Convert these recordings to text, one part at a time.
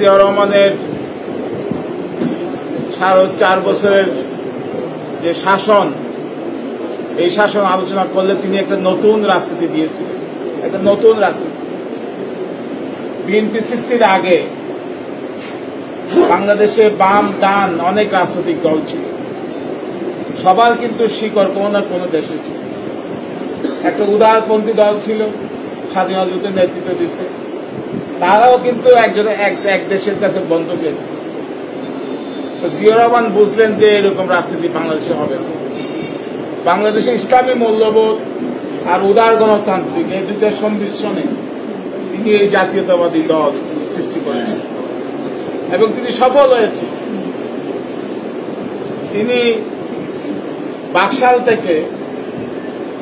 জিয়া রহমানের 4.5 বছরের যে শাসন, এই শাসন আলোচনা করলে তিনি একটা নতুন রাজনীতি দিয়েছিলেন, একটা নতুন রাজনীতি। বিএনপি সৃষ্টির আগে বাংলাদেশে বাম ডান অনেক রাজনৈতিক দল ছিল, সবার কিন্তু শিকড় কোনো না কোনো দেশে ছিল। একটা উদারপন্থী দল ছিল, স্বাধীনতা যুদ্ধের নেতৃত্ব দিচ্ছে, তারাও কিন্তু এক দেশের কাছে বন্ধক রেখেছে। তো জিয়া রহমান বুঝলেন যে এরকম রাজনীতি বাংলাদেশে হবে না। বাংলাদেশে ইসলামী মূল্যবোধ আর উদার গণতান্ত্রিক এই দুইটার সংমিশ্রণে তিনি এই জাতীয়তাবাদী দল সৃষ্টি করেছেন এবং তিনি সফল হয়েছে। তিনি বাকশাল থেকে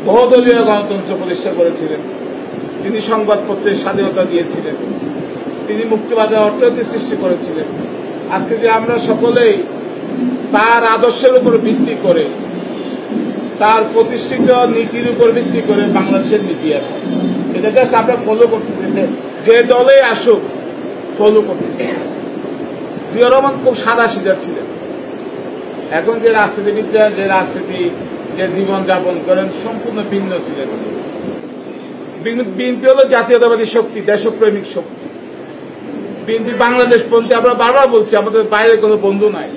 বহুদলীয় গণতন্ত্র প্রতিষ্ঠা করেছিলেন, তিনি সংবাদপত্রের স্বাধীনতা দিয়েছিলেন, তিনি মুক্তিবাদের অর্থনীতি সৃষ্টি করেছিলেন। আজকে যে আমরা সকলেই তার আদর্শের উপর ভিত্তি করে, তার প্রতিষ্ঠিত নীতির উপর ভিত্তি করে বাংলাদেশের নীতি এখন এটা জাস্ট আমরা ফলো করতেছি, যে দলে আসুক ফলো করতেছি। জিয়া রহমান খুব সাদা সিধা ছিলেন, এখন যে রাজনীতিবিদরা যে জীবন যাপন করেন সম্পূর্ণ ভিন্ন ছিলেন। বিএনপি হল জাতীয়তাবাদী শক্তি, দেশপ্রেমিক শক্তি। বিএনপি বাংলাদেশপন্থী, আমরা বারবার বলছি আমাদের বাইরে কোনো বন্ধু নাই,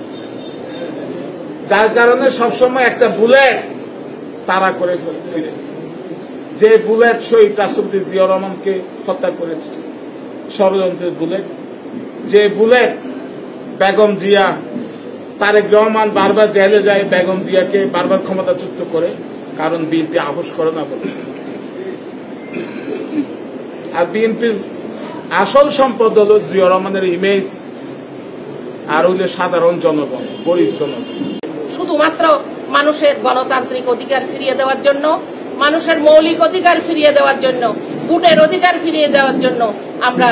যার কারণে সবসময় একটা বুলেট তারা করে ফিরে। যে বুলেট শহীদ রাষ্ট্রপতি জিয়া রহমানকে হত্যা করেছে, ষড়যন্ত্রের বুলেট। যে বুলেট বেগম জিয়া, তারেক রহমান বারবার জেলে যায় বেগম জিয়াকে বারবার ক্ষমতাচ্যুত করে, কারণ বিএনপি আপোষ করে না বলে। আর বিএনপির আসল সম্পদ হল জিয়া রহমানের ইমেজ আর হইলে সাধারণ জনগণ, গরিব জনগণ। শুধুমাত্র মানুষের গণতান্ত্রিক অধিকার ফিরিয়ে দেওয়ার জন্য, মানুষের মৌলিক অধিকার ফিরিয়ে দেওয়ার জন্য, ভোটের অধিকার ফিরিয়ে দেওয়ার জন্য আমরা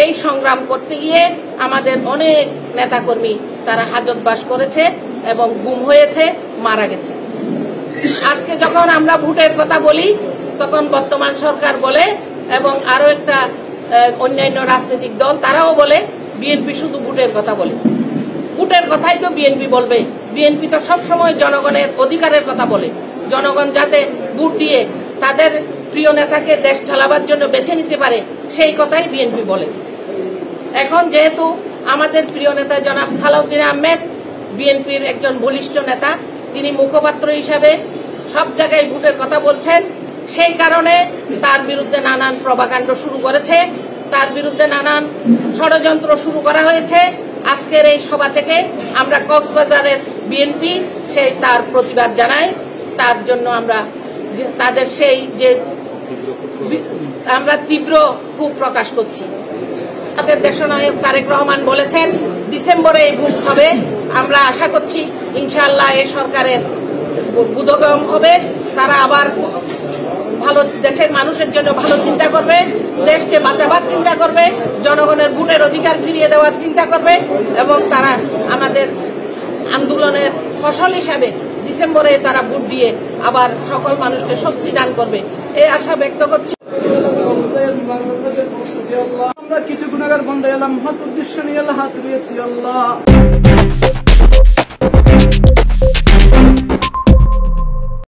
এই সংগ্রাম করতে গিয়ে আমাদের অনেক নেতাকর্মী তারা হাজতবাস করেছে এবং গুম হয়েছে, মারা গেছে। আজকে যখন আমরা ভোটের কথা বলি তখন বর্তমান সরকার বলে এবং আরো একটা অন্যান্য রাজনৈতিক দল তারাও বলে বিএনপি শুধু ভোটের কথা বলে। ভোটের কথাই তো বিএনপি বলবে, বিএনপি তো সবসময় জনগণের অধিকারের কথা বলে। জনগণ যাতে ভোট দিয়ে তাদের প্রিয় নেতাকে দেশ চালাবার জন্য বেছে নিতে পারে সেই কথাই বিএনপি বলে। এখন যেহেতু আমাদের প্রিয় নেতা জনাব সালাউদ্দিন আহমেদ বিএনপির একজন বলিষ্ঠ নেতা, তিনি মুখপাত্র হিসাবে সব জায়গায় ভোটের কথা বলছেন, সেই কারণে তার বিরুদ্ধে নানান প্রপাগান্ড শুরু করেছে, তার বিরুদ্ধে নানান ষড়যন্ত্র শুরু করা হয়েছে। আজকের এই সভা থেকে আমরা কক্সবাজারের বিএনপি সেই তার প্রতিবাদ জানাই। তার জন্য আমরা তাদের সেই যে আমরা তীব্র ক্ষোভ প্রকাশ করছি। আমাদের দেশনায়ক তারেক রহমান বলেছেন ডিসেম্বরে এই ভোট হবে। আমরা আশা করছি ইনশাআল্লাহ এই সরকারের বুধগম হবে, তারা আবার ভালো দেশের মানুষের জন্য ভালো চিন্তা করবে, দেশকে বাঁচাবার চিন্তা করবে, জনগণের ভোটের অধিকার ফিরিয়ে দেওয়ার চিন্তা করবে এবং তারা আমাদের আন্দোলনের ফসল হিসাবে ডিসেম্বরে তারা ভোট দিয়ে আবার সকল মানুষকে স্বস্তি দান করবে, এই আশা ব্যক্ত করছি। আমরা কিছু গুনাহগার বান্দা আল্লাহ মহৎ উদ্দেশ্য নিয়ে আল্লাহ হাত তুলেছি আল্লাহ।